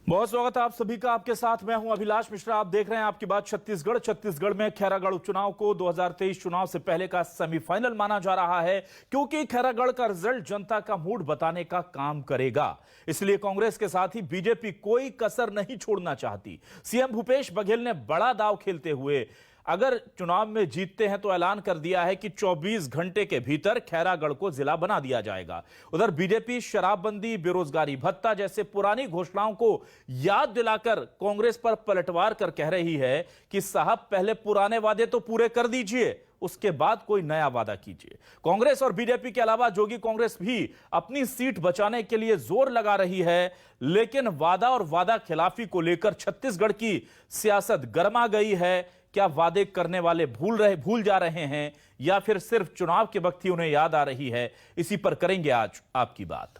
बहुत स्वागत है आप सभी का। आपके साथ मैं हूं अभिलाष मिश्रा। आप देख रहे हैं आपकी बात छत्तीसगढ़ में खैरागढ़ उपचुनाव को 2023 चुनाव से पहले का सेमीफाइनल माना जा रहा है, क्योंकि खैरागढ़ का रिजल्ट जनता का मूड बताने का काम करेगा। इसलिए कांग्रेस के साथ ही बीजेपी कोई कसर नहीं छोड़ना चाहती। सीएम भूपेश बघेल ने बड़ा दांव खेलते हुए अगर चुनाव में जीतते हैं तो ऐलान कर दिया है कि 24 घंटे के भीतर खैरागढ़ को जिला बना दिया जाएगा। उधर बीजेपी शराबबंदी, बेरोजगारी भत्ता जैसे पुरानी घोषणाओं को याद दिलाकर कांग्रेस पर पलटवार कर कह रही है कि साहब पहले पुराने वादे तो पूरे कर दीजिए, उसके बाद कोई नया वादा कीजिए। कांग्रेस और बीजेपी के अलावा जोगी कांग्रेस भी अपनी सीट बचाने के लिए जोर लगा रही है, लेकिन वादा और वादा खिलाफी को लेकर छत्तीसगढ़ की सियासत गर्मा गई है। क्या वादे करने वाले भूल जा रहे हैं या फिर सिर्फ चुनाव के वक्त ही उन्हें याद आ रही है? इसी पर करेंगे आज आपकी बात।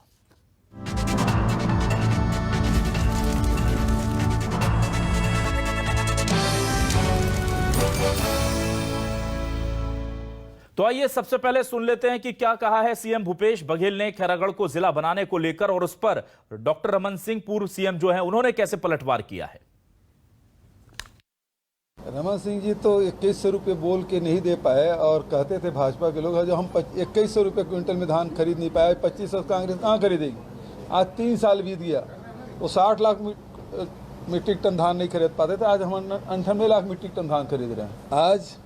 तो आइए सबसे पहले सुन लेते हैं कि क्या कहा है सीएम भूपेश बघेल ने खैरागढ़ को जिला बनाने को लेकर, और उस पर डॉक्टर रमन सिंह पूर्व सीएम जो है उन्होंने कैसे पलटवार किया है। रमन सिंह जी तो 2100 रुपये बोल के नहीं दे पाए और कहते थे भाजपा के लोग जो हम 2100 रुपये क्विंटल में धान खरीद नहीं पाए, 2500 कांग्रेस कहाँ खरीदेगी। आज 3 साल बीत गया, वो 60 लाख मीट्रिक टन धान नहीं खरीद पाते थे, आज हम 98 लाख मीट्रिक टन धान खरीद रहे हैं। आज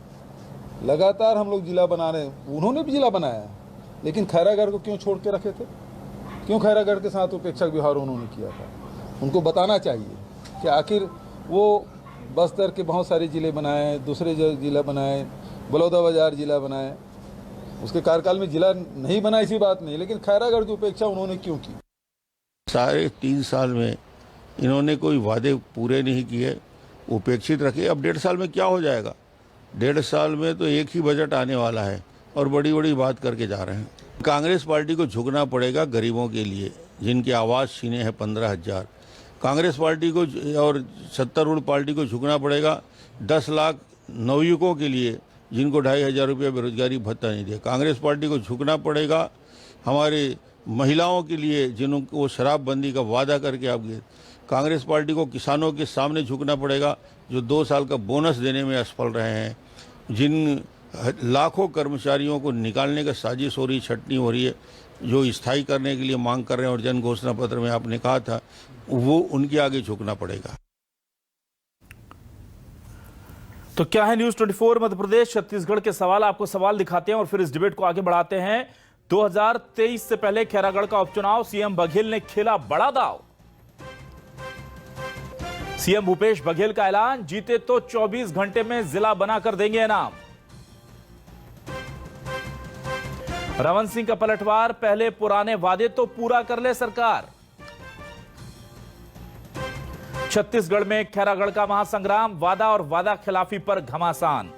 लगातार हम लोग जिला बना रहे हैं, उन्होंने भी जिला बनाया, लेकिन खैरागढ़ को क्यों छोड़ के रखे थे? क्यों खैरागढ़ के साथ उपेक्षक व्यवहार उन्होंने किया था? उनको बताना चाहिए कि आखिर वो बस्तर के बहुत सारे जिले बनाए, दूसरे जिला बनाए, बलौदाबाजार जिला बनाए, उसके कार्यकाल में जिला नहीं बना, ऐसी बात नहीं, लेकिन खैरागढ़ की उपेक्षा उन्होंने क्यों की? सारे 3 साल में इन्होंने कोई वादे पूरे नहीं किए, उपेक्षित रखे। अब 1.5 साल में क्या हो जाएगा? 1.5 साल में तो एक ही बजट आने वाला है और बड़ी बड़ी बात करके जा रहे हैं। कांग्रेस पार्टी को झुकना पड़ेगा गरीबों के लिए, जिनकी आवाज़ छीने हैं 15,000। कांग्रेस पार्टी को और सत्तारूढ़ पार्टी को झुकना पड़ेगा 10 लाख नवयुवकों के लिए, जिनको 2,500 रुपये बेरोजगारी भत्ता नहीं दिया। कांग्रेस पार्टी को झुकना पड़ेगा हमारे महिलाओं के लिए, जिनको वो शराबबंदी का वादा करके आप गए। कांग्रेस पार्टी को किसानों के सामने झुकना पड़ेगा, जो 2 साल का बोनस देने में असफल रहे हैं। जिन लाखों कर्मचारियों को निकालने का साजिश हो रही, छटनी हो रही है, जो स्थायी करने के लिए मांग कर रहे हैं और जन घोषणा पत्र में आपने कहा था, वो उनके आगे झुकना पड़ेगा। तो क्या है न्यूज़ 24 मध्य प्रदेश छत्तीसगढ़ के सवाल, आपको सवाल दिखाते हैं और फिर इस डिबेट को आगे बढ़ाते हैं। 2023 से पहले खैरागढ़ का उपचुनाव, सीएम बघेल ने खेला बड़ा दांव। सीएम भूपेश बघेल का ऐलान, जीते तो 24 घंटे में जिला बनाकर देंगे इनाम। रमन सिंह का पलटवार, पहले पुराने वादे तो पूरा कर ले सरकार। छत्तीसगढ़ में खैरागढ़ का महासंग्राम, वादा और वादा खिलाफी पर घमासान।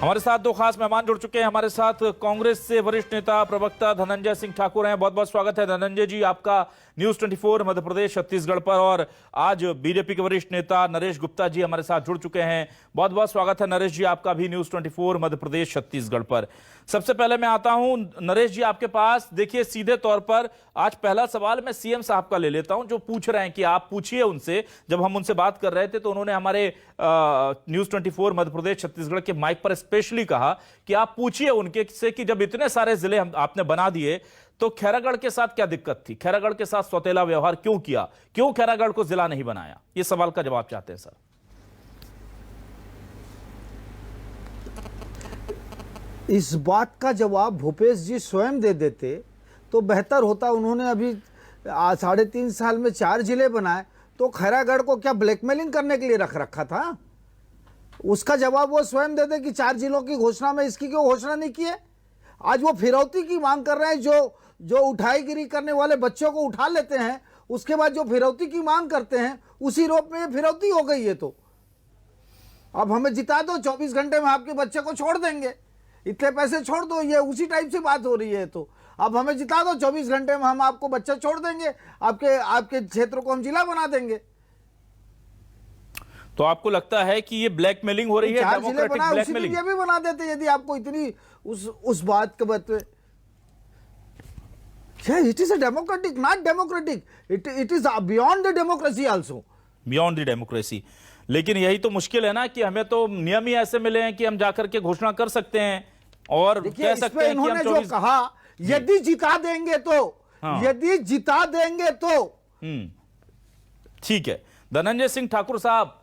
हमारे साथ 2 खास मेहमान जुड़ चुके हैं। हमारे साथ कांग्रेस से वरिष्ठ नेता प्रवक्ता धनंजय सिंह ठाकुर हैं। बहुत बहुत स्वागत है धनंजय जी आपका न्यूज़ 24 मध्य प्रदेश छत्तीसगढ़ पर। और आज बीजेपी के वरिष्ठ नेता नरेश गुप्ता जी हमारे साथ जुड़ चुके हैं। बहुत बहुत स्वागत है नरेश जी आपका भी न्यूज़ 24 मध्य प्रदेश छत्तीसगढ़ पर। सबसे पहले मैं आता हूं नरेश जी आपके पास। देखिए सीधे तौर पर आज पहला सवाल मैं सीएम साहब का ले लेता हूं, जो पूछ रहे हैं कि आप पूछिए उनसे। जब हम उनसे बात कर रहे थे तो उन्होंने हमारे न्यूज़ 24 मध्य प्रदेश छत्तीसगढ़ के माइक पर स्पेशली कहा कि आप पूछिए उनके से कि जब इतने सारे जिले आपने बना दिए तो खैरागढ़ के साथ क्या दिक्कत थी? खैरागढ़ के साथ सौतेला व्यवहार क्यों किया? क्यों खैरागढ़ को जिला नहीं बनाया? ये सवाल का जवाब चाहते हैं सर। इस बात का जवाब भूपेश जी स्वयं दे देते तो बेहतर होता। उन्होंने अभी 3.5 साल में 4 जिले बनाए, तो खैरागढ़ को क्या ब्लैकमेलिंग करने के लिए रख रखा था? उसका जवाब वो स्वयं दे दे कि 4 जिलों की घोषणा में इसकी क्यों घोषणा नहीं की है। आज वो फिरौती की मांग कर रहे हैं। जो उठाईगिरी करने वाले बच्चों को उठा लेते हैं, उसके बाद जो फिरौती की मांग करते हैं, उसी रूप में ये फिरौती हो गई है। तो अब हमें जिता दो, 24 घंटे में आपके बच्चे को छोड़ देंगे, इतने पैसे छोड़ दो, ये उसी टाइप से बात हो रही है। तो अब हमें जिता दो, 24 घंटे में हम आपको बच्चा छोड़ देंगे, आपके क्षेत्र को हम जिला बना देंगे। तो आपको लगता है कि ये ब्लैकमेलिंग हो रही है? डेमोक्रेटिक ब्लैकमेलिंग ये भी बना देते यदि आपको इतनी उस बात के बात Yeah, it is a democratic, not democratic. It is beyond the democracy also. Beyond the democracy. लेकिन यही तो मुश्किल है ना कि हमें तो नियम ही ऐसे मिले हैं कि हम जाकर के घोषणा कर सकते हैं और कह सकते हैं कि हम इन्होंने जो 24 कहा, यदि जिता देंगे तो, हाँ। यदि जिता देंगे तो। ठीक है। धनंजय सिंह ठाकुर साहब,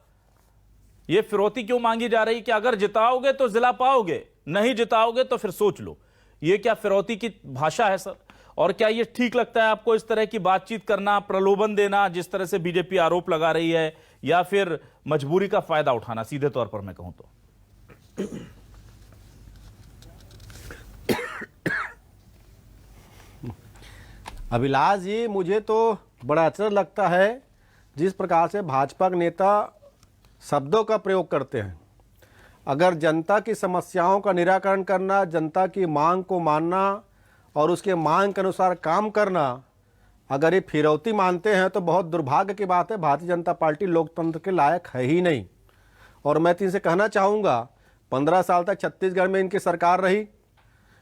ये फिरौती क्यों मांगी जा रही कि अगर जिताओगे तो जिला पाओगे, नहीं जिताओगे तो फिर सोच लो, ये क्या फिरौती की भाषा है सर? और क्या ये ठीक लगता है आपको इस तरह की बातचीत करना, प्रलोभन देना, जिस तरह से बीजेपी आरोप लगा रही है, या फिर मजबूरी का फायदा उठाना, सीधे तौर पर मैं कहूं तो? अभिलाष जी, मुझे तो बड़ा आश्चर्य लगता है जिस प्रकार से भाजपा के नेता शब्दों का प्रयोग करते हैं। अगर जनता की समस्याओं का निराकरण करना, जनता की मांग को मानना और उसके मांग के अनुसार काम करना, अगर ये फिरौती मानते हैं तो बहुत दुर्भाग्य की बात है। भारतीय जनता पार्टी लोकतंत्र के लायक है ही नहीं। और मैं तो इनसे कहना चाहूँगा, 15 साल तक छत्तीसगढ़ में इनकी सरकार रही,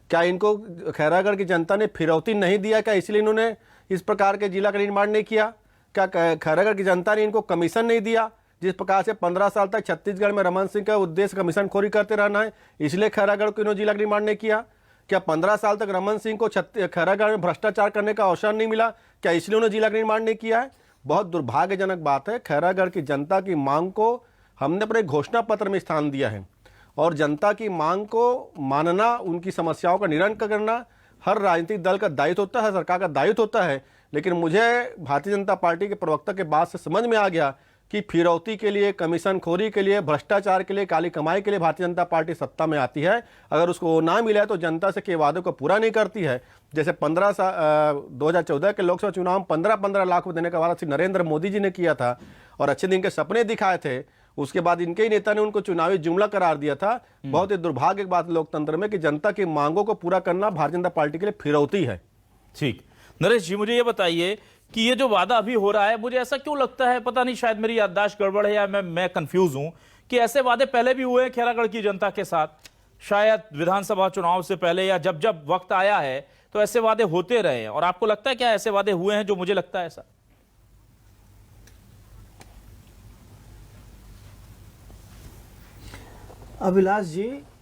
क्या इनको खैरागढ़ की जनता ने फिरौती नहीं दिया? क्या इसलिए इन्होंने इस प्रकार के जिला का निर्माण नहीं किया? क्या खैरागढ़ की जनता ने इनको कमीशन नहीं दिया? जिस प्रकार से 15 साल तक छत्तीसगढ़ में रमन सिंह का उद्देश्य कमीशन खोरी करते रहना है, इसलिए खैरागढ़ को इन्होंने जिला का निर्माण नहीं किया? क्या 15 साल तक रमन सिंह को खैरागढ़ में भ्रष्टाचार करने का अवसर नहीं मिला? क्या इसलिए उन्होंने जिला का निर्माण नहीं किया है? बहुत दुर्भाग्यजनक बात है। खैरागढ़ की जनता की मांग को हमने अपने घोषणा पत्र में स्थान दिया है और जनता की मांग को मानना, उनकी समस्याओं का निराकरण करना हर राजनीतिक दल का दायित्व होता है, सरकार का दायित्व होता है। लेकिन मुझे भारतीय जनता पार्टी के प्रवक्ता के बात से समझ में आ गया कि फिरौती के लिए, कमीशन खोरी के लिए, भ्रष्टाचार के लिए, काली कमाई के लिए भारतीय जनता पार्टी सत्ता में आती है। अगर उसको वो ना मिले तो जनता से के वादों को पूरा नहीं करती है। जैसे 2014 के लोकसभा चुनाव में 15-15 लाख देने का वादा श्री नरेंद्र मोदी जी ने किया था और अच्छे दिन के सपने दिखाए थे। उसके बाद इनके ही नेता ने उनको चुनावी जुमला करार दिया था। बहुत ही दुर्भाग्य की बात लोकतंत्र में कि जनता की मांगों को पूरा करना भारतीय जनता पार्टी के लिए फिरौती है। ठीक, नरेश जी, मुझे ये बताइए कि ये जो वादा अभी हो रहा है, मुझे ऐसा क्यों लगता है, पता नहीं शायद मेरी याददाश्त गड़बड़ है या मैं कंफ्यूज हूं, कि ऐसे वादे पहले भी हुए हैं खैरागढ़ की जनता के साथ, शायद विधानसभा चुनाव से पहले या जब जब वक्त आया है तो ऐसे वादे होते रहे हैं। और आपको लगता है क्या ऐसे वादे हुए हैं जो मुझे लगता है ऐसा? अभिलाष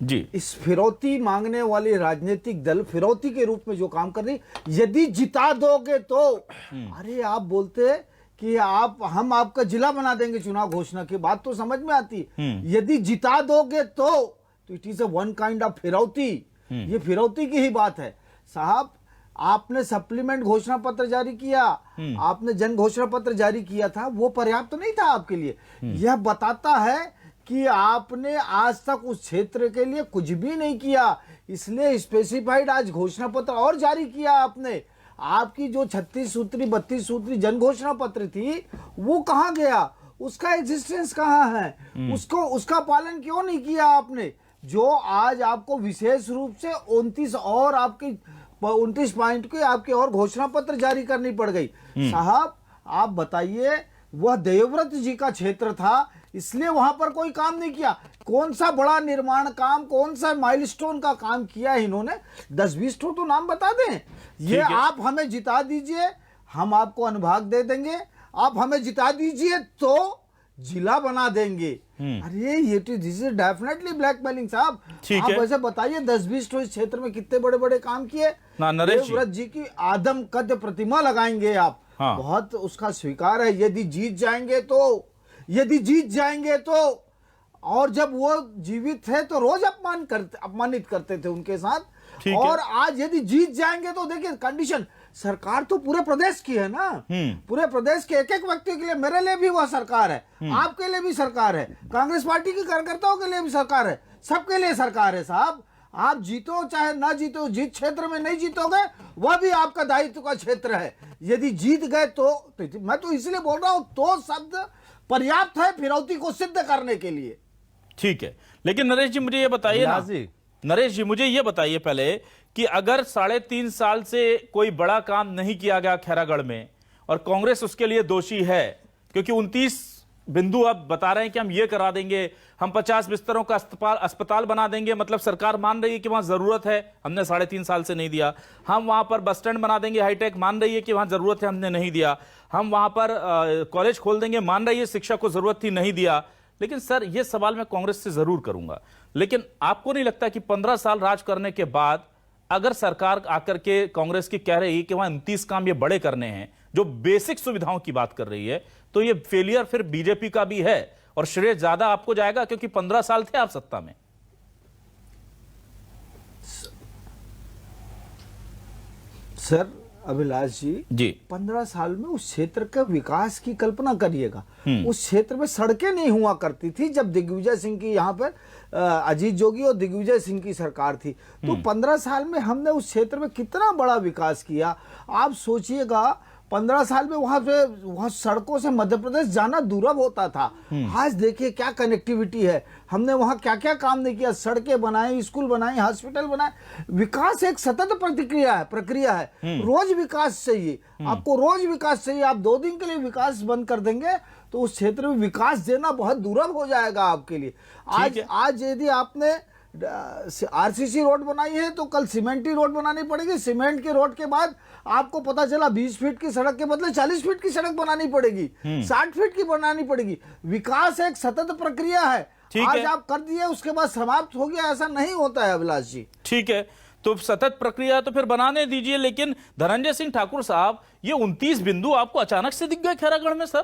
जी, इस फिरौती मांगने वाली राजनीतिक दल फिरौती के रूप में जो काम कर रही, यदि जिता दोगे तो, अरे आप बोलते कि हम आपका जिला बना देंगे, चुनाव घोषणा की बात तो समझ में आती। यदि जिता दोगे तो it is a one kind of फिरौती। ये फिरौती की ही बात है साहब। आपने सप्लीमेंट घोषणा पत्र जारी किया, आपने जन घोषणा पत्र जारी किया था, वो पर्याप्त नहीं था आपके लिए। यह बताता है कि आपने आज तक उस क्षेत्र के लिए कुछ भी नहीं किया, इसलिए स्पेसिफाइड आज घोषणा पत्र और जारी किया आपने। आपकी जो 36 सूत्री 32 सूत्री जन घोषणा पत्र थी वो कहां गया? उसका एग्जिस्टेंस कहां है? उसका पालन क्यों नहीं किया आपने? जो आज आपको विशेष रूप से 29 और आपकी 29 पॉइंट की आपके और घोषणा पत्र जारी करनी पड़ गई। साहब आप बताइए, वह देवव्रत जी का क्षेत्र था, इसलिए वहां पर कोई काम नहीं किया। कौन सा बड़ा निर्माण काम, कौन सा माइलस्टोन का काम किया इन्होंने? 10-20 तो नाम बता दें। ये आप हमें जिता दीजिए, हम आपको अनुभाग दे देंगे, आप हमें जिता दीजिए तो जिला बना देंगे। अरे ये दिस इज डेफिनेटली ब्लैकमेलिंग साहब। आप वैसे बताइए 10-20 तो इस क्षेत्र में कितने बड़े बड़े काम किए। देवव्रत जी की आदम कद प्रतिमा लगाएंगे आप। बहुत उसका स्वीकार है। यदि जीत जाएंगे तो और जब वो जीवित थे तो रोज अपमानित करते थे उनके साथ। और आज यदि जीत जाएंगे तो देखिए कंडीशन, सरकार तो पूरे प्रदेश की है ना, पूरे प्रदेश के एक एक व्यक्ति के लिए, मेरे लिए भी वह सरकार है, आपके लिए भी सरकार है, कांग्रेस पार्टी के कार्यकर्ताओं के लिए भी सरकार है, सबके लिए सरकार है साहब। आप जीतो चाहे ना जीतो, जिस क्षेत्र में नहीं जीतोगे वह भी आपका दायित्व का क्षेत्र है। यदि जीत गए तो मैं तो इसलिए बोल रहा हूं, तो शब्द पर्याप्त है फिरौती को सिद्ध करने के लिए। ठीक है, लेकिन नरेश जी मुझे ये बताइए ना, नरेश जी मुझे ये बताइए पहले कि अगर 3.5 साल से कोई बड़ा काम नहीं किया गया खैरागढ़ में और कांग्रेस उसके लिए दोषी है, क्योंकि 29 बिंदु अब बता रहे हैं कि हम ये करा देंगे, हम 50 बिस्तरों का अस्पताल बना देंगे, मतलब सरकार मान रही है कि वहां जरूरत है, हमने 3.5 साल से नहीं दिया। हम वहां पर बस स्टैंड बना देंगे हाईटेक, मान रही है कि वहां जरूरत है, हमने नहीं दिया। हम वहां पर कॉलेज खोल देंगे, मान रही है शिक्षा को जरूरत थी, नहीं दिया। लेकिन सर, यह सवाल मैं कांग्रेस से जरूर करूंगा, लेकिन आपको नहीं लगता कि 15 साल राज करने के बाद अगर सरकार आकर के कांग्रेस की कह रही है कि वहां 29 काम ये बड़े करने हैं, जो बेसिक सुविधाओं की बात कर रही है, तो ये फेलियर फिर बीजेपी का भी है और श्रेय ज्यादा आपको जाएगा, क्योंकि 15 साल थे आप सत्ता में। सर अभिलाष जी, 15 साल में उस क्षेत्र के विकास की कल्पना करिएगा। उस क्षेत्र में सड़कें नहीं हुआ करती थी जब दिग्विजय सिंह की यहाँ पर अजीत जोगी और दिग्विजय सिंह की सरकार थी। तो 15 साल में हमने उस क्षेत्र में कितना बड़ा विकास किया, आप सोचिएगा। 15 साल में वहां सड़कों से मध्य प्रदेश जाना दुर्लभ होता था। आज देखिए क्या कनेक्टिविटी है, हमने वहां क्या क्या काम नहीं किया, सड़कें बनाई, स्कूल बनाए, हॉस्पिटल बनाए। विकास एक सतत प्रक्रिया है। रोज विकास चाहिए, आपको रोज विकास चाहिए। आप 2 दिन के लिए विकास बंद कर देंगे तो उस क्षेत्र में विकास देना बहुत दुर्लभ हो जाएगा आपके लिए। आज यदि आपने आरसीसी रोड बनाई है तो कल सीमेंटी रोड बनानी पड़ेगी। सीमेंट के रोड के बाद आपको पता चला 20 फीट की सड़क के बदले 40 फीट की सड़क बनानी पड़ेगी, 60 फीट की बनानी पड़ेगी। विकास एक सतत प्रक्रिया है। आज आप कर दिए उसके बाद समाप्त हो गया, ऐसा नहीं होता है अभिलाष जी। ठीक है, तो सतत प्रक्रिया तो फिर बनाने दीजिए। लेकिन धनंजय सिंह ठाकुर साहब, ये 29 बिंदु आपको अचानक से दिख गए खैरागढ़ में सर?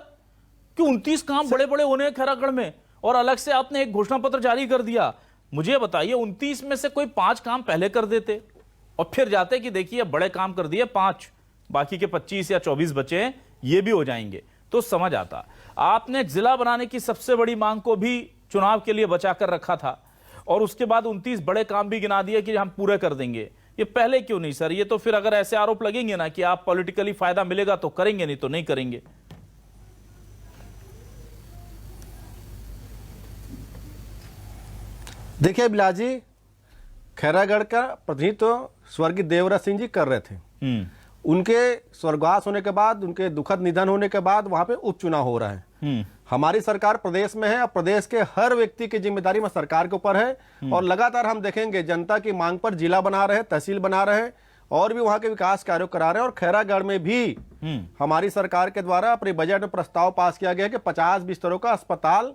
कि 29 काम बड़े बड़े होने हैं खैरागढ़ में, और अलग से आपने एक घोषणा पत्र जारी कर दिया। मुझे बताइए, 29 में से कोई 5 काम पहले कर देते और फिर जाते कि देखिए बड़े काम कर दिए 5, बाकी के 25 या 24 बचे हैं, ये भी हो जाएंगे, तो समझ आता। आपने जिला बनाने की सबसे बड़ी मांग को भी चुनाव के लिए बचा कर रखा था, और उसके बाद 29 बड़े काम भी गिना दिए कि हम पूरे कर देंगे। ये पहले क्यों नहीं सर? ये तो फिर अगर ऐसे आरोप लगेंगे ना कि आप पॉलिटिकली फायदा मिलेगा तो करेंगे, नहीं तो नहीं करेंगे। देखिए बिलास जी, खैरागढ़ का प्रतिनिधित्व स्वर्गीय देवराज सिंह जी कर रहे थे। उनके स्वर्गवास होने के बाद, उनके दुखद निधन होने के बाद वहां पे उपचुनाव हो रहा है। हमारी सरकार प्रदेश में है और प्रदेश के हर व्यक्ति की जिम्मेदारी में सरकार के ऊपर है, और लगातार हम देखेंगे जनता की मांग पर जिला बना रहे हैं, तहसील बना रहे हैं, और भी वहां के विकास कार्यों करा रहे हैं। और खैरागढ़ में भी हमारी सरकार के द्वारा अपने बजट में प्रस्ताव पास किया गया कि 50 बिस्तरों का अस्पताल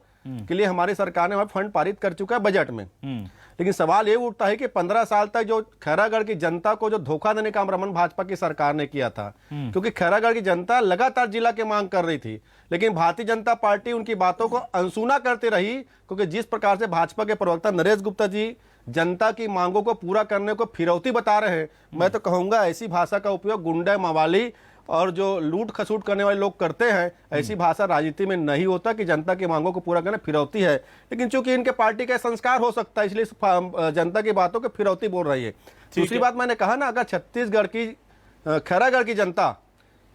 के लिए हमारी सरकार ने वहां फंड पारित कर चुका है बजट में। लेकिन सवाल ये उठता है कि 15 साल तक जो खैरागढ़ की जनता को जो धोखा देने का रमन भाजपा की सरकार ने किया था, क्योंकि खैरागढ़ की जनता लगातार जिला की मांग कर रही थी, लेकिन भारतीय जनता पार्टी उनकी बातों को अनसुना करती रही। क्योंकि जिस प्रकार से भाजपा के प्रवक्ता नरेश गुप्ता जी जनता की मांगों को पूरा करने को फिरौती बता रहे हैं, मैं तो कहूंगा ऐसी भाषा का उपयोग गुंडा, मवाली और जो लूट खसूट करने वाले लोग करते हैं, ऐसी भाषा राजनीति में नहीं होता कि जनता की मांगों को पूरा करना फिरौती है। लेकिन चूंकि इनके पार्टी का संस्कार हो सकता है, इसलिए जनता की बातों को फिरौती बोल रही है। दूसरी बात मैंने कहा ना, अगर छत्तीसगढ़ की खैरागढ़ की जनता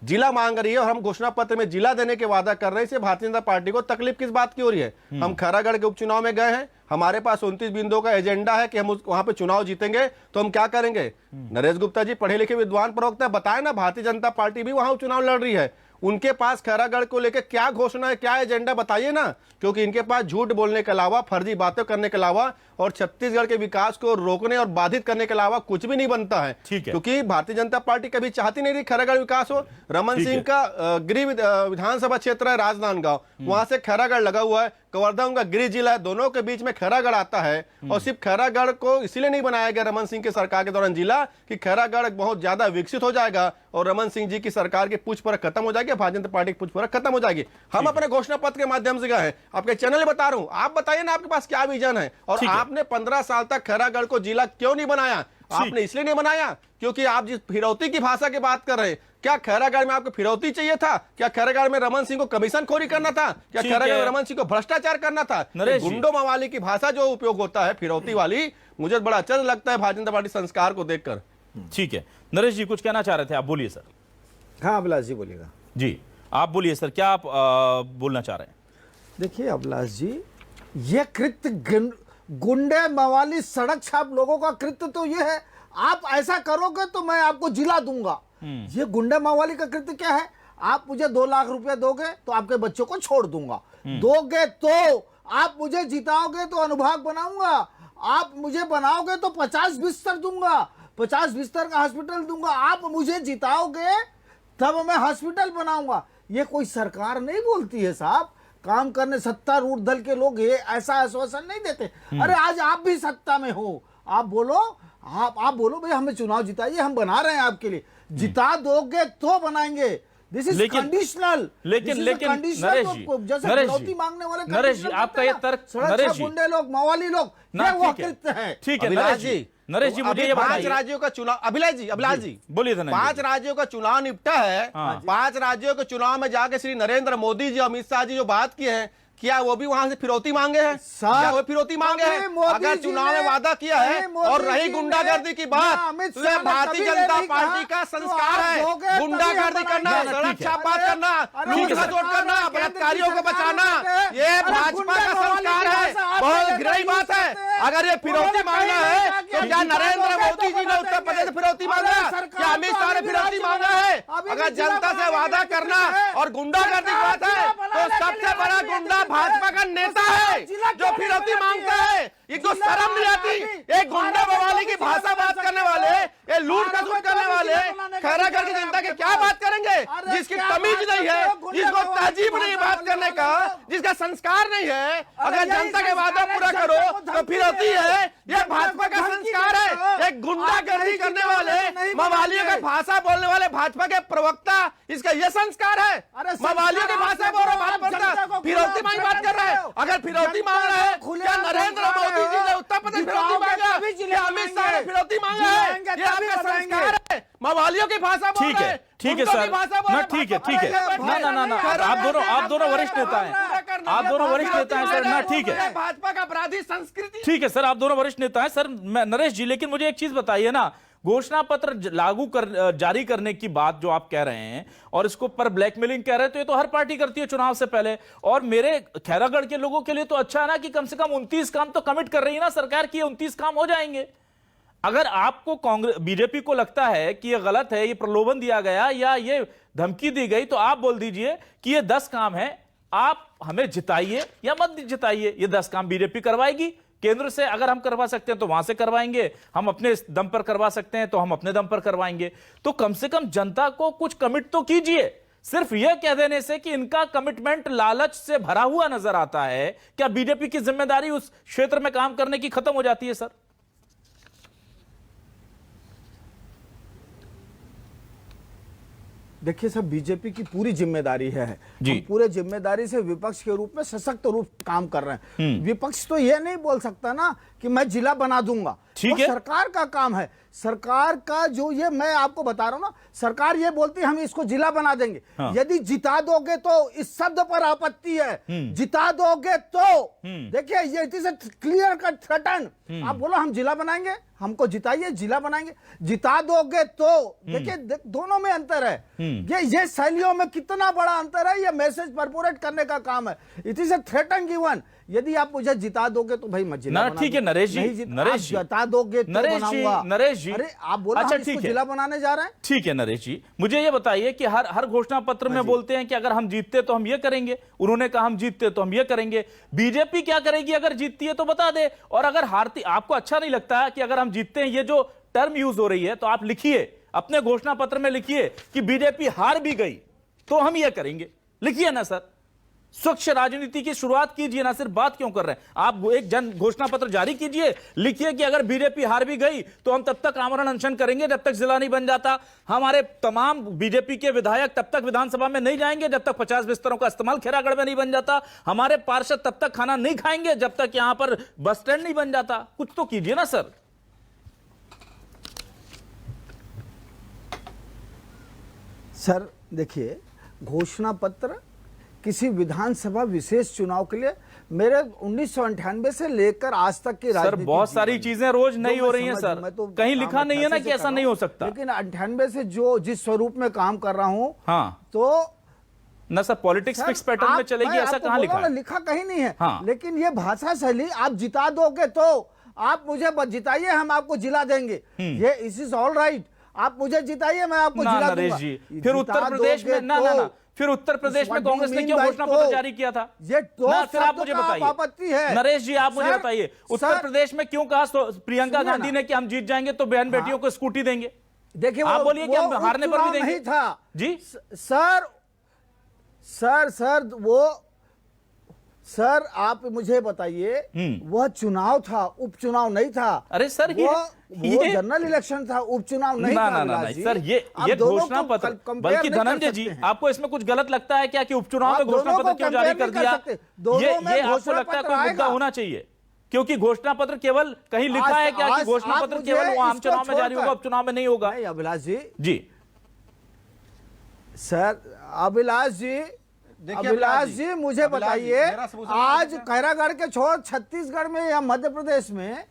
जिला मांग रही है और हम घोषणा पत्र में जिला देने के वादा कर रहे हैं, इससे भारतीय जनता पार्टी को तकलीफ किस बात की हो रही है? हम खैरागढ़ के उपचुनाव में गए हैं, हमारे पास 29 बिंदुओं का एजेंडा है कि हम वहां पे चुनाव जीतेंगे, तो हम क्या करेंगे? नरेश गुप्ता जी पढ़े लिखे विद्वान प्रवक्ता, बताए ना, भारतीय जनता पार्टी भी वहां चुनाव लड़ रही है, उनके पास खैरागढ़ को लेकर क्या घोषणा है, क्या एजेंडा, बताइए ना। क्योंकि इनके पास झूठ बोलने के अलावा, फर्जी बातें करने के अलावा और छत्तीसगढ़ के विकास को रोकने और बाधित करने के अलावा कुछ भी नहीं बनता है। क्योंकि भारतीय जनता पार्टी कभी चाहती नहीं रही खैरागढ़ विकास हो। रमन सिंह का गृह विधानसभा क्षेत्र है राजनांदगांव, वहां से खैरागढ़ लगा हुआ है, कवर्धा उनका गृह जिला है, दोनों के बीच में खैरागढ़ आता है। और सिर्फ खैरागढ़ को इसलिए नहीं बनाया गया रमन सिंह की सरकार के दौरान जिला कि खैरागढ़ बहुत ज्यादा विकसित हो जाएगा और रमन सिंह जी की सरकार की पूछ परख खत्म हो जाएगी, भारतीय जनता पार्टी की पूछ परख खत्म हो जाएगी। हम अपने घोषणा पत्र के माध्यम से गए हैं, आपके चैनल में बता रहा हूं, आप बताइए ना आपके पास क्या विजन है। और आपने 15 साल तक खैरागढ़ को जिला क्यों नहीं बनाया? आपने इसलिए नहीं बनाया क्योंकि आप जिस फिरौती की भाषा की बात कर रहे हैं, क्या खैरागढ़ में आपको फिरौती चाहिए था? क्या खैरागढ़ में रमन सिंह को कमीशन खोरी करना था? क्या खैरागढ़ में रमन सिंह को भ्रष्टाचार करना था? गुंडो मवाली की भाषा जो उपयोग होता है फिरौती वाली, मुझे बड़ा आश्चर्य लगता है भारतीय जनता पार्टी संस्कार को देखकर। ठीक है, नरेश जी कुछ कहना चाह रहे थे, आप बोलिए सर। हाँ अभिलाष जी बोलिएगा। जी आप बोलिए सर, क्या आप बोलना चाह रहे हैं? देखिए अभिलाष जी, ये कृत्य गुंडे मवाली सड़क छाप लोगों का कृत्य तो ये है, आप ऐसा करोगे तो मैं आपको जिला दूंगा। ये गुंडे मवाली का कृत्य क्या है? आप मुझे 2 लाख रुपए दोगे तो आपके बच्चों को छोड़ दूंगा, दोगे तो आप मुझे जिताओगे तो अनुभाग बनाऊंगा, आप मुझे बनाओगे तो 50 बिस्तर दूंगा, 50 बिस्तर का हॉस्पिटल दूंगा, आप मुझे जिताओगे तब मैं हॉस्पिटल बनाऊंगा। ये कोई सरकार नहीं बोलती है साहब। काम करने सत्तारूढ़ दल के लोग ये ऐसा आश्वासन नहीं देते। अरे आज आप भी सत्ता में हो, आप बोलो, आप बोलो भाई हमें चुनाव जिताइए, हम बना रहे हैं आपके लिए, जिता दोगे तो बनाएंगे। This is conditional. लेकिन नरेश जी, जैसे नरेश फिरौती जी, मांगने वाले नरेश जी, आपका ये तर्क, नरेश जी, गुंडे लोग, मवाली लोग, ना, ये वो ठीक है, कृत्य है। ठीक है अभिलाष जी, नरेश जी, तो मुझे अभी ये 5 बताइए, राज्यों का चुनाव, अभिलाष जी बोलिए धनंजय 5 राज्यों का चुनाव निपटा है। हाँ। 5 राज्यों के चुनाव में जाके श्री नरेंद्र मोदी जी, अमित शाह जी जो बात किए हैं, क्या वो भी वहां से फिरौती मांगे हैं? क्या वो फिरौती मांगे हैं? अगर चुनाव में वादा किया है और रही गुंडागर्दी की बात, तो ये भारतीय जनता पार्टी का संस्कार है। गुंडागर्दी करना, सड़क छापा करना, लूटना चोट करना, बलात्कारियों को बचाना, ये भाजपा का संस्कार है। बहुत गहरी बात है। अगर ये फिरौती मांगना है तो क्या नरेंद्र मोदी जी ने उत्तर प्रदेश में फिरौती मांगा? क्या अमित शाह ने फिरौती मांगा है? अगर जनता से वादा करना और गुंडागर्दी की बात है तो सबसे बड़ा गुंडा भाजपा का नेता है जो फिरौती मांगता है। इनको शर्म नहीं आती? एक गुंडा बवाली की भाषा बात करने वाले, ये लूट खसूट करने वाले खैरागढ़ की जनता के क्या बात करेंगे? जिसकी तमीज नहीं है, जिसको तहजीब नहीं बात करने का, जिसका संस्कार नहीं है, अगर जनता के वादा पूरा करो तो फिरौती है। ये भाजपा का संस्कार है। एक गुंडागर्दी करने वाले, मवालियों की भाषा बोलने वाले भाजपा के प्रवक्ता, इसका ये संस्कार है। मवालियों की भाषा बोल रहा है, फिरौती मांग बात कर रहा है। अगर फिरौती मांग रहा है, क्या नरेंद्र मोदी जी ने उत्तर प्रदेश फिरौती मांगा? क्या अमित शाह ने फिरौती मांगा है? ये आपका संस्कार है। मवालियों की भाषा बोल रहे हैं, ठीक है सर, ना ठीक है, ना आप दोनों वरिष्ठ नेता हैं, आप दोनों वरिष्ठ नेता हैं सर, ना ठीक है, भाजपा का अपराधी संस्कृति, ठीक है सर, आप दोनों वरिष्ठ नेता हैं सर। नरेश जी, लेकिन मुझे एक चीज बताइए ना, घोषणा पत्र जारी करने की बात जो आप कह रहे हैं और इसको पर ब्लैकमेलिंग कह रहे हैं, तो ये तो हर पार्टी करती है चुनाव से पहले। और मेरे खैरागढ़ के लोगों के लिए तो अच्छा है ना कि कम से कम 29 काम तो कमिट कर रही है ना सरकार की, 29 काम हो जाएंगे। अगर आपको कांग्रेस बीजेपी को लगता है कि ये गलत है, ये प्रलोभन दिया गया या ये धमकी दी गई, तो आप बोल दीजिए कि ये 10 काम है, आप हमें जिताइए या मत जिताइए, ये 10 काम बीजेपी करवाएगी। केंद्र से अगर हम करवा सकते हैं तो वहां से करवाएंगे, हम अपने दम पर करवा सकते हैं तो हम अपने दम पर करवाएंगे। तो कम से कम जनता को कुछ कमिट तो कीजिए। सिर्फ यह कह देने से कि इनका कमिटमेंट लालच से भरा हुआ नजर आता है, क्या बीजेपी की जिम्मेदारी उस क्षेत्र में काम करने की खत्म हो जाती है सर? देखिए सब बीजेपी की पूरी जिम्मेदारी है। जी। हम पूरे जिम्मेदारी से विपक्ष के रूप में सशक्त रूप काम कर रहे हैं। विपक्ष तो ये नहीं बोल सकता ना कि मैं जिला बना दूंगा, ठीक है, सरकार का काम है। सरकार का जो ये मैं आपको बता रहा हूं ना, सरकार ये बोलती है हम इसको जिला बना देंगे। हाँ। यदि जिता दोगे तो इस शब्द पर आपत्ति है, जिता दोगे तो देखिए ये it is clear cut threaten. आप बोलो हम जिला बनाएंगे, हमको जिताइए, जिला बनाएंगे, जिता दोगे तो देखिए दोनों में अंतर है। ये शैलियों में कितना बड़ा अंतर है, ये मैसेज परपोरेट करने का काम है। It is a threaten given. यदि आप मुझे जिता दोगे तो भाई मैं जिला बना ठीक है नरेश जी, नरेश जी जिता दोगे तो बनाऊंगा। नरेश जी, अरे आप बोलो अच्छा, हम इसको ठीक है, जिला बनाने जा रहे हैं। ठीक है नरेश जी, मुझे ये बताइए कि हर घोषणा पत्र में बोलते हैं कि अगर हम जीतते तो हम ये करेंगे, उन्होंने कहा हम जीतते तो हम ये करेंगे। बीजेपी क्या करेगी अगर जीतती है तो बता दे, और अगर हारती, आपको अच्छा नहीं लगता कि अगर हम जीतते हैं, ये जो टर्म यूज हो रही है, तो आप लिखिए अपने घोषणा पत्र में, लिखिए कि बीजेपी हार भी गई तो हम ये करेंगे। लिखिए ना सर, स्वच्छ राजनीति की शुरुआत कीजिए ना, सिर्फ बात क्यों कर रहे हैं आप? एक जन घोषणा पत्र जारी कीजिए, लिखिए कि अगर बीजेपी हार भी गई तो हम तब तक आमरण अनशन करेंगे जब तक जिला नहीं बन जाता। हमारे तमाम बीजेपी के विधायक तब तक विधानसभा में नहीं जाएंगे जब तक 50 बिस्तरों का इस्तेमाल खैरागढ़ में नहीं बन जाता। हमारे पार्षद तब तक खाना नहीं खाएंगे जब तक यहां पर बस स्टैंड नहीं बन जाता। कुछ तो कीजिए ना सर। सर देखिए, घोषणा पत्र किसी विधानसभा विशेष चुनाव के लिए मेरे 1998 से लेकर आज तक की सर बहुत सारी चीजें रोज नई हो रही हैं सर, कहीं लिखा नहीं है ना कि ऐसा नहीं हो सकता। लेकिन 98 से जो जिस स्वरूप में काम कर रहा हूं, हाँ, तो ना सर पॉलिटिक्स फिक्स पैटर्न में चलेगी ऐसा कहां लिखा है? लिखा कहीं नहीं है। हाँ। लेकिन ये भाषा शैली, आप जिता दोगे तो आप मुझे जिताइए, हम आपको जिला देंगे, ये इस इज ऑल राइट। आप मुझे जिताइए, मैं आपको जिला दूंगा। जी, फिर उत्तर प्रदेश में ना फिर उत्तर प्रदेश में What do you कांग्रेस ने mean क्यों by घोषणा तो? पत्र जारी किया था? ये तो ना, फिर आप शब्द मुझे का बताइए, आपत्ति है। नरेश जी आप मुझे सर, बताइए, उत्तर सर, प्रदेश में क्यों कहा प्रियंका सुनिए गांधी ना। ने कि हम जीत जाएंगे तो बहन बेटियों को स्कूटी देंगे? देखिए आप बोलिए कि हम हारने पर भी देंगे नहीं था जी। सर वो सर आप मुझे बताइए, वह चुनाव था, उपचुनाव नहीं था। अरे सर, वो जनरल इलेक्शन था, उपचुनाव नहीं था। ना अभिलाष जी। सर, ये आप दोनों घोषणा को पत्र, compare बल्कि नहीं कर धनंजय जी सकते हैं। आपको इसमें कुछ गलत लगता है क्या कि उपचुनाव आप में घोषणा दोनों पत्र को क्यों जारी compare कर नहीं कर दिया? सकते। दोनों में ये आपको घोषणा लगता है पत्र कोई मुद्दा आएगा। होना चाहिए? क्योंकि घोषणा पत्र केवल कहीं लिखा है क्या कि घोषणा पत्र केवल आम चुनाव में जारी होगा, उपचुनाव में नहीं होगा? नहीं अभिलाष जी, जी सर अभिलाष जी, अभिलाष जी मुझे बताइए, आज खैरागढ़ के छोड़ छत्तीसगढ़ में या मध्य प्रदेश में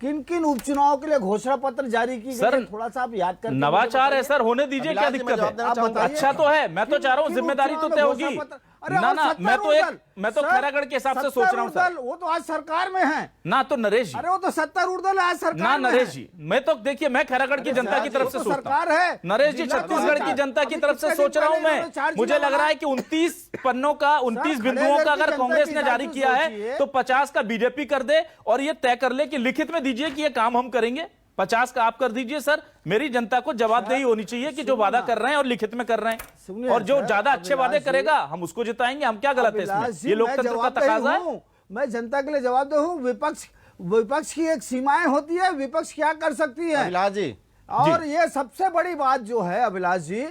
किन किन उपचुनाव के लिए घोषणा पत्र जारी की सर, गई है? थोड़ा सा आप याद करके नवाचार है सर, होने दीजिए, क्या दिक्कत है? आप बताइए। अच्छा तो है, मैं तो चाह रहा हूँ किन जिम्मेदारी तो उपचुनाव तय में होगी घोषणा पत्र- अरे ना और ना, 70 मैं तो सर, खैरागढ़ के हिसाब से सोच रहा हूँ 70 सर। वो तो आज सरकार में है ना तो नरेश जी, अरे वो तो 70 उर्दल आज सरकार ना में नरेश है। जी, मैं तो देखिए, मैं खैरागढ़ की जनता की तरफ से वो तो सोचता सरकार हूं। है। नरेश जी, जिला छत्तीसगढ़ की पंचायत। जनता की अभी तरफ से कितने सोच दिन रहा हूं पहले इन्होंने 4 मैं। मुझे जिला लग रहा है बनाया। कि 29 पन्नों का, 29 बिंदुओं का अगर कांग्रेस ने जारी किया है तो 50 का बीजेपी कर दे और ये तय कर ले कि लिखित में दीजिए कि ये काम हम करेंगे, 50 का आप कर दीजिए। सर, मेरी जनता को जवाबदेही होनी चाहिए कि जो वादा कर रहे हैं और लिखित में कर रहे हैं, और जो ज्यादा अच्छे वादे करेगा हम उसको जिताएंगे। हम क्या गलत है इसमें? ये लोकतंत्र का तकाजा है। मैं जनता के लिए जवाबदेह हूँ। विपक्ष की एक सीमाएं होती है, विपक्ष क्या कर सकती है अभिलाष जी, और ये सबसे बड़ी बात जो है अभिलाष जी,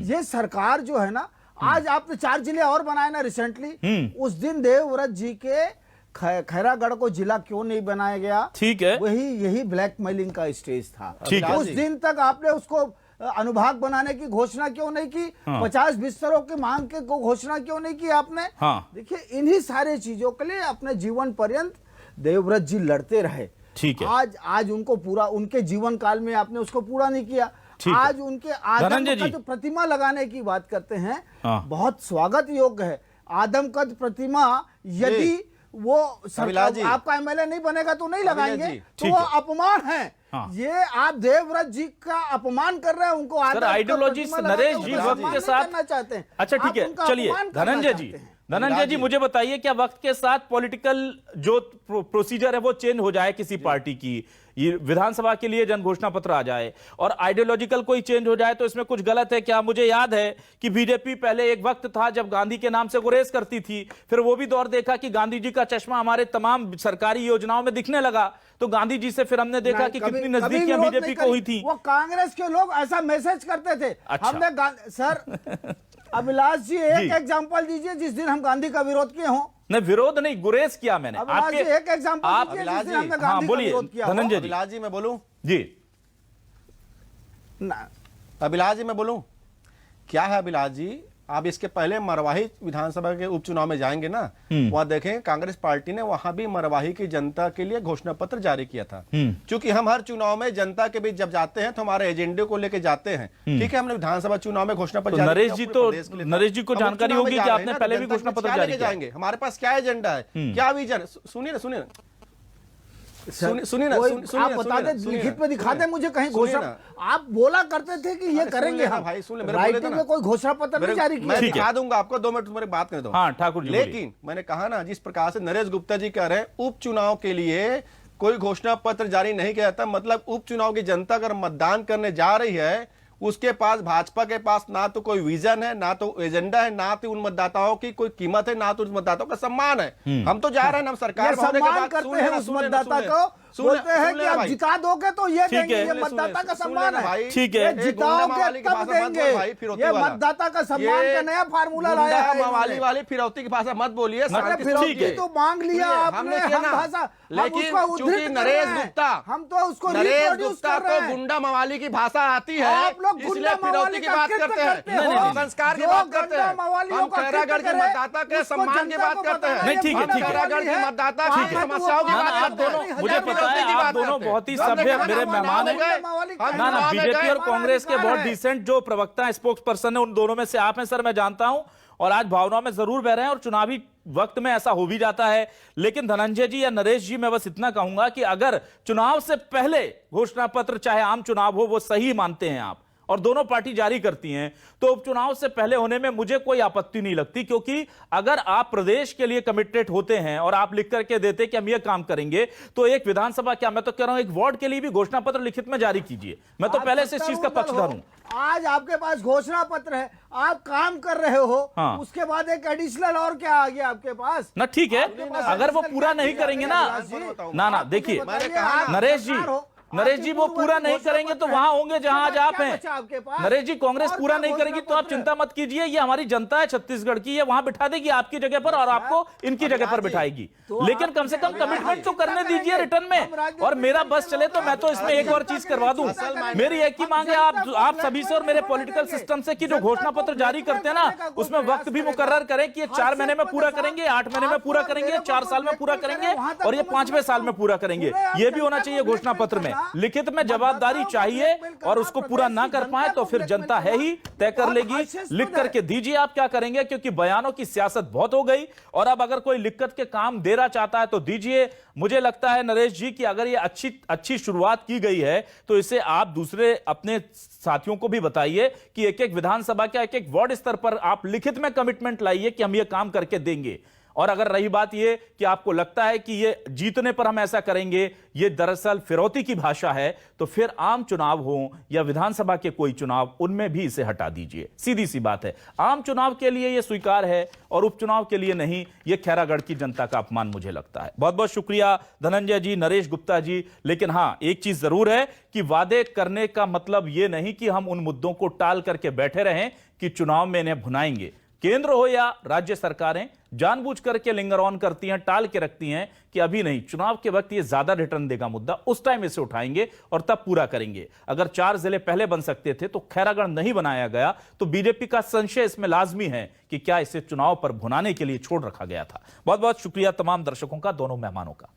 ये सरकार जो है ना, आज आपने 4 जिले और बनाए ना रिसेंटली, उस दिन देवव्रत जी के खैरागढ़ को जिला क्यों नहीं बनाया गया? ठीक है, यही ब्लैकमेलिंग का स्टेज था। ठीक है। उस दिन तक आपने उसको अनुभाग बनाने की घोषणा क्यों नहीं की? 50 बिस्तरों की मांग के को घोषणा क्यों नहीं की आपने? देखिए, इन्हीं सारे चीजों के लिए अपने जीवन पर्यंत देवव्रत जी लड़ते रहे। ठीक है। आज उनको पूरा, उनके जीवन काल में आपने उसको पूरा नहीं किया। आज उनके आदमकद प्रतिमा लगाने की बात करते हैं, बहुत स्वागत योग्य है। आदमकद प्रतिमा यदि वो सरकार आपका एमएलए नहीं बनेगा तो नहीं लगाएंगे, तो वो अपमान है। ये आप देवव्रत जी का अपमान कर रहे हैं, उनको आइडियोलॉजी नरेश जी वक्त के साथ करना चाहते हैं। अच्छा ठीक है, चलिए धनंजय जी मुझे बताइए, क्या वक्त के साथ पॉलिटिकल जो प्रोसीजर है वो चेंज हो जाए किसी पार्टी की, ये विधानसभा के लिए जन घोषणा पत्र आ जाए और आइडियोलॉजिकल कोई चेंज हो जाए तो इसमें कुछ गलत है क्या? मुझे याद है कि बीजेपी पहले एक वक्त था जब गांधी के नाम से गुरेज करती थी, फिर वो भी दौर देखा कि गांधी जी का चश्मा हमारे तमाम सरकारी योजनाओं में दिखने लगा, तो गांधी जी से फिर हमने देखा कि कितनी नजदीकियां बीजेपी को हुई थी। वो कांग्रेस के लोग ऐसा मैसेज करते थे। हमने सर अभिलाष जी एक एग्जांपल दीजिए जिस दिन हम गांधी का विरोध किए हों। नहीं, विरोध नहीं, गुरेज किया मैंने। आपके एक एग्जांपल दीजिए जिस दिन हमने गांधी का विरोध किया। धनंजय जी, अभिलाष जी मैं बोलूं जी अभिलाष जी मैं बोलूं, क्या है अभिलाष जी, आप इसके पहले मरवाही विधानसभा के उपचुनाव में जाएंगे ना, वहां देखें कांग्रेस पार्टी ने वहां भी मरवाही की जनता के लिए घोषणा पत्र जारी किया था। क्योंकि हम हर चुनाव में जनता के बीच जब जाते हैं तो हमारे एजेंडे को लेके जाते हैं। ठीक है, हमने विधानसभा चुनाव में घोषणा पत्र नरेश जी को जानकारी होगी कि आपने पहले भी घोषणा पत्र जारी किया। जाएंगे, हमारे पास क्या एजेंडा है, क्या विजन, सुनिए ना आप बता दें, लिखित में दिखा दें मुझे कहीं घोषणा। आप बोला करते थे कि ये करेंगे हम, भाई सुन ले, राइटिंग में कोई घोषणा पत्र नहीं जारी किया। मैं दिखा दूंगा आपको, 2 मिनट मेरी बात करने दो। हाँ ठाकुर जी, लेकिन मैंने कहा ना, जिस प्रकार से नरेश गुप्ता जी कह रहे हैं उपचुनाव के लिए कोई घोषणा पत्र जारी नहीं किया जाता, मतलब उपचुनाव की जनता अगर मतदान करने जा रही है, उसके पास, भाजपा के पास ना तो कोई विजन है, ना तो एजेंडा है, ना तो उन मतदाताओं की कोई कीमत है, ना तो उन मतदाताओं का सम्मान है। हम तो जा रहे हैं, हम सरकार सम्मान करते हैं उस मतदाता को, बोलते हैं कि आप जिता दोगे तो ये देंगे, ये मतदाता का सम्मान है। ठीक है, जिताओगे तब देंगे, ये मतदाता का सम्मान का नया फार्मूला लाया है। मवाली वाली फिरौती की भाषा मत बोलिए, फिरौती तो मांग लिया आपने, हम भाषा, लेकिन चूंकि नरेश गुप्ता, हम तो उसको नरेश गुप्ता को गुंडा मवाली की भाषा आती है, आप लोग इसलिए फिरौती की बात करते हैं, संस्कार की बात करते हैं। हम खैरागढ़ के मतदाता के सम्मान की बात करते हैं। नहीं ठीक है, ठीक है, खैरागढ़ के मतदाता की समस्याओं की बात करते हैं। मुझे पता है आप दोनों बहुत ही सभ्य मेरे मेहमान हैं। ना बीजेपी और कांग्रेस के बहुत डिसेंट जो प्रवक्ता स्पोक्स पर्सन है, उन दोनों में से आप हैं सर, मैं जानता हूं, और आज भावनाओं में जरूर बह रहे हैं और चुनावी वक्त में ऐसा हो भी जाता है। लेकिन धनंजय जी या नरेश जी, मैं बस इतना कहूंगा कि अगर चुनाव से पहले घोषणा पत्र, चाहे आम चुनाव हो, वो सही मानते हैं आप और दोनों पार्टी जारी करती हैं, तो उपचुनाव से पहले होने में मुझे कोई आपत्ति नहीं लगती, क्योंकि अगर आप प्रदेश के लिए कमिटेड होते हैं और आप लिख करके देते कि हम ये काम करेंगे, तो एक विधानसभा क्या, मैं तो कह रहा हूं एक वार्ड के लिए भी घोषणा पत्र लिखित में जारी कीजिए। मैं तो पहले से इस चीज का पक्षधर हूं। आज आपके पास घोषणा पत्र है, आप काम कर रहे हो, हाँ। उसके बाद एक एडिशनल और क्या आ गया आपके पास ना? ठीक है, अगर वो पूरा नहीं करेंगे ना देखिए नरेश जी वो पूरा नहीं करेंगे तो वहां होंगे जहां आज आप हैं। नरेश जी, कांग्रेस पूरा नहीं करेगी तो आप चिंता मत कीजिए, ये हमारी जनता है छत्तीसगढ़ की, ये वहां बिठा देगी आपकी जगह पर और आपको इनकी जगह पर बिठाएगी। लेकिन कम से कम कमिटमेंट तो करने दीजिए रिटर्न में। और मेरा बस चले तो मैं तो इसमें एक और चीज करवा दूं। मेरी एक ही मांग है आप सभी से और मेरे पॉलिटिकल सिस्टम से कि जो घोषणा पत्र जारी करते हैं ना, उसमें वक्त भी मुकर्रर करें कि ये 4 महीने में पूरा करेंगे, 8 महीने में पूरा करेंगे, 4 साल में पूरा करेंगे और ये 5वें साल में पूरा करेंगे। ये भी होना चाहिए घोषणा पत्र में। लिखित में जवाबदारी चाहिए और उसको पूरा ना कर पाए तो फिर जनता है ही तय कर लेगी। लिख करके दीजिए आप क्या करेंगे, क्योंकि बयानों की सियासत बहुत हो गई और अब अगर कोई लिखत के काम देना चाहता है तो दीजिए। मुझे लगता है नरेश जी कि अगर ये अच्छी शुरुआत की गई है तो इसे आप दूसरे अपने साथियों को भी बताइए कि एक एक विधानसभा का एक एक वार्ड स्तर पर आप लिखित में कमिटमेंट लाइए कि हम ये काम करके देंगे। और अगर रही बात यह कि आपको लगता है कि ये जीतने पर हम ऐसा करेंगे, ये दरअसल फिरौती की भाषा है, तो फिर आम चुनाव हो या विधानसभा के कोई चुनाव, उनमें भी इसे हटा दीजिए। सीधी सी बात है, आम चुनाव के लिए यह स्वीकार है और उपचुनाव के लिए नहीं। यह खैरागढ़ की जनता का अपमान मुझे लगता है। बहुत बहुत शुक्रिया धनंजय जी, नरेश गुप्ता जी। लेकिन हां, एक चीज जरूर है कि वादे करने का मतलब यह नहीं कि हम उन मुद्दों को टाल करके बैठे रहें कि चुनाव में इन्हें भुनाएंगे। केंद्र हो या राज्य सरकारें जानबूझ करके लिंगर ऑन करती हैं, टाल के रखती हैं कि अभी नहीं, चुनाव के वक्त ये ज्यादा रिटर्न देगा मुद्दा, उस टाइम इसे उठाएंगे और तब पूरा करेंगे। अगर 4 जिले पहले बन सकते थे तो खैरागढ़ नहीं बनाया गया, तो बीजेपी का संशय इसमें लाजमी है कि क्या इसे चुनाव पर भुनाने के लिए छोड़ रखा गया था। बहुत बहुत शुक्रिया तमाम दर्शकों का, दोनों मेहमानों का।